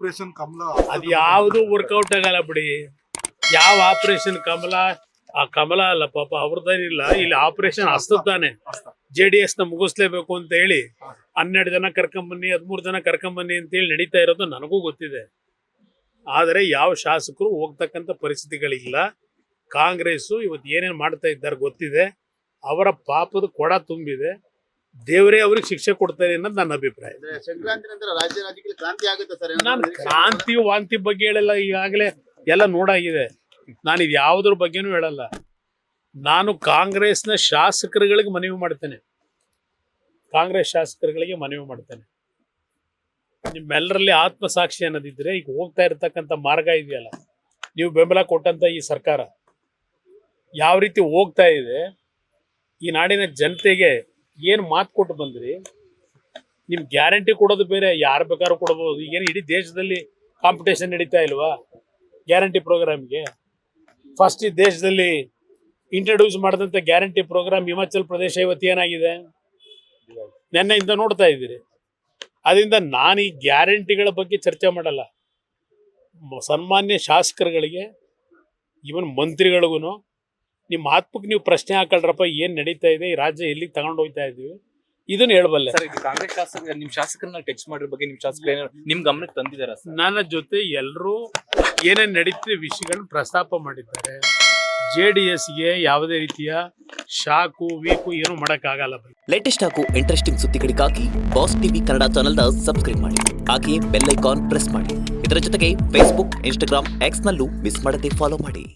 Operation ಕಮಲ ಅದು ಯಾವುದು workout ಆಗಲ್ಲ ಬಿಡಿ. ಯಾವ ಆಪರೇಷನ್ ಕಮಲ, ಆ ಕಮಲ ಅಲ್ಲ ಪಾಪ ಅವ್ರದ್ದೇನಿಲ್ಲ. ಇಲ್ಲಿ ಆಪರೇಷನ್ ಹಸ್ತದಾನೆ. JDS ನ ಮುಗಿಸ್ಲೇಬೇಕು ಅಂತ ಹೇಳಿ 12 ಜನ ಕರ್ಕೊಂಬನ್ನಿ, 13 ಜನ ಕರ್ಕೊಂಬನ್ನಿ ಅಂತ ಹೇಳಿ ನಡೀತಾ ಇರೋದು ನನಗೂ ಗೊತ್ತಿದೆ. ಆದರೆ ಯಾವ ಶಾಸಕರು ಹೋಗ್ತಕ್ಕಂಥ ಪರಿಸ್ಥಿತಿಗಳಿಲ್ಲ. ಕಾಂಗ್ರೆಸ್ ಇವತ್ತು ಏನೇನು ಮಾಡ್ತಾ ಇದ್ದಾರೆ ಗೊತ್ತಿದೆ. ಅವರ ಪಾಪದ ಕೊಡ ತುಂಬಿದೆ. ದೇವರೇ ಅವ್ರಿಗೆ ಶಿಕ್ಷೆ ಕೊಡ್ತಾರೆ ಅನ್ನೋದು ನನ್ನ ಅಭಿಪ್ರಾಯ. ಸಂಕ್ರಾಂತಿ ನಂತರ ರಾಜ್ಯ ರಾಜಕೀಯ ಕ್ರಾಂತಿ ಆಗುತ್ತೆ ಸರ್. ನಾನು ಕ್ರಾಂತಿ ವಾಂತಿ ಬಗ್ಗೆ ಹೇಳಲ್ಲ. ಈಗಾಗಲೇ ಎಲ್ಲ ನೋಡಾಗಿದೆ. ನಾನು ಇದು ಯಾವುದ್ರ ಬಗ್ಗೆನೂ ಹೇಳಲ್ಲ. ನಾನು ಕಾಂಗ್ರೆಸ್ನ ಶಾಸಕರುಗಳಿಗೆ ಮನವಿ ಮಾಡ್ತೇನೆ. ಕಾಂಗ್ರೆಸ್ ಶಾಸಕರುಗಳಿಗೆ ಮನವಿ ಮಾಡ್ತೇನೆ, ನಿಮ್ಮೆಲ್ಲರಲ್ಲಿ ಆತ್ಮಸಾಕ್ಷಿ ಅನ್ನೋದಿದ್ರೆ ಈಗ ಹೋಗ್ತಾ ಇರತಕ್ಕಂಥ ಮಾರ್ಗ ಇದೆಯಲ್ಲ, ನೀವು ಬೆಂಬಲ ಕೊಟ್ಟಂತ ಈ ಸರ್ಕಾರ ಯಾವ ರೀತಿ ಹೋಗ್ತಾ ಇದೆ, ಈ ನಾಡಿನ ಜನತೆಗೆ ಏನು ಮಾತು ಕೊಟ್ಟು ಬಂದ್ರಿ. ನಿಮ್ ಗ್ಯಾರಂಟಿ ಕೊಡೋದು ಬೇರೆ, ಯಾರು ಬೇಕಾದ್ರೂ ಕೊಡಬಹುದು. ಈಗೇನು ಇಡೀ ದೇಶದಲ್ಲಿ ಕಾಂಪಿಟೇಷನ್ ನಡೀತಾ ಇಲ್ವಾ ಗ್ಯಾರಂಟಿ ಪ್ರೋಗ್ರಾಮ್ಗೆ? ಫಸ್ಟ್ ಈ ದೇಶದಲ್ಲಿ ಇಂಟ್ರೊಡ್ಯೂಸ್ ಮಾಡಿದಂಥ ಗ್ಯಾರಂಟಿ ಪ್ರೋಗ್ರಾಮ್ ಹಿಮಾಚಲ್ ಪ್ರದೇಶ ಇವತ್ತು ಏನಾಗಿದೆ ನೆನ್ನೆಯಿಂದ ನೋಡ್ತಾ ಇದ್ದೀರಿ. ಅದರಿಂದ ನಾನು ಈ ಗ್ಯಾರಂಟಿಗಳ ಬಗ್ಗೆ ಚರ್ಚೆ ಮಾಡಲ್ಲ. ಸನ್ಮಾನ್ಯ ಶಾಸಕರುಗಳಿಗೆ, ಇವನ್ ಮಂತ್ರಿಗಳಿಗೂ ನಿಮ್ಮ ಆತ್ಮಕ್ಕೆ ನೀವು ಪ್ರಶ್ನೆ ಹಾಕೊಳ್ರಪ್ಪ, ಏನು ನಡೀತಾ ಇದೆ, ಈ ರಾಜ್ಯ ಎಲ್ಲಿಗೆ ತಗೊಂಡು ಹೋಗ್ತಾ ಇದ್ದೀವಿ, ಇದನ್ನ ಹೇಳಬಲ್ಲೆ. ಕಾಂಗ್ರೆಸ್ ಶಾಸಕ ನಿಮ್ ಶಾಸಕರನ್ನ ಟಚ್ ಮಾಡಿರೋ ಬಗ್ಗೆ ನಿಮ್ ಶಾಸಕರು ನಿಮ್ ಗಮನಕ್ಕೆ ತಂದಿದಾರ? ನನ್ನ ಜೊತೆ ಎಲ್ಲರೂ ಏನೇನು ನಡೀತಿದೆ ವಿಷಯಗಳನ್ನ ಪ್ರಸ್ತಾಪ ಮಾಡಿದ್ದಾರೆ. JDSಗೆ ಯಾವುದೇ ರೀತಿಯ ಶಾಕು ವೀಕು ಏನು ಮಾಡೋಕ್ಕಾಗಲ್ಲ. ಲೇಟೆಸ್ಟ್ ಹಾಗೂ ಇಂಟ್ರೆಸ್ಟಿಂಗ್ ಸುದ್ದಿಗಳಿಗಾಗಿ ಬಾಸ್ ಟಿವಿ ಕನ್ನಡ ಚಾನೆಲ್ನ ಸಬ್ಸ್ಕ್ರೈಬ್ ಮಾಡಿ. ಹಾಗೆಯೇ ಬೆಲ್ ಐಕಾನ್ ಪ್ರೆಸ್ ಮಾಡಿ. ಇದರ ಜೊತೆಗೆ ಫೇಸ್ಬುಕ್, ಇನ್ಸ್ಟಾಗ್ರಾಮ್, ಎಕ್ಸ್ ನಲ್ಲೂ ಮಿಸ್ ಮಾಡದೆ ಫಾಲೋ ಮಾಡಿ.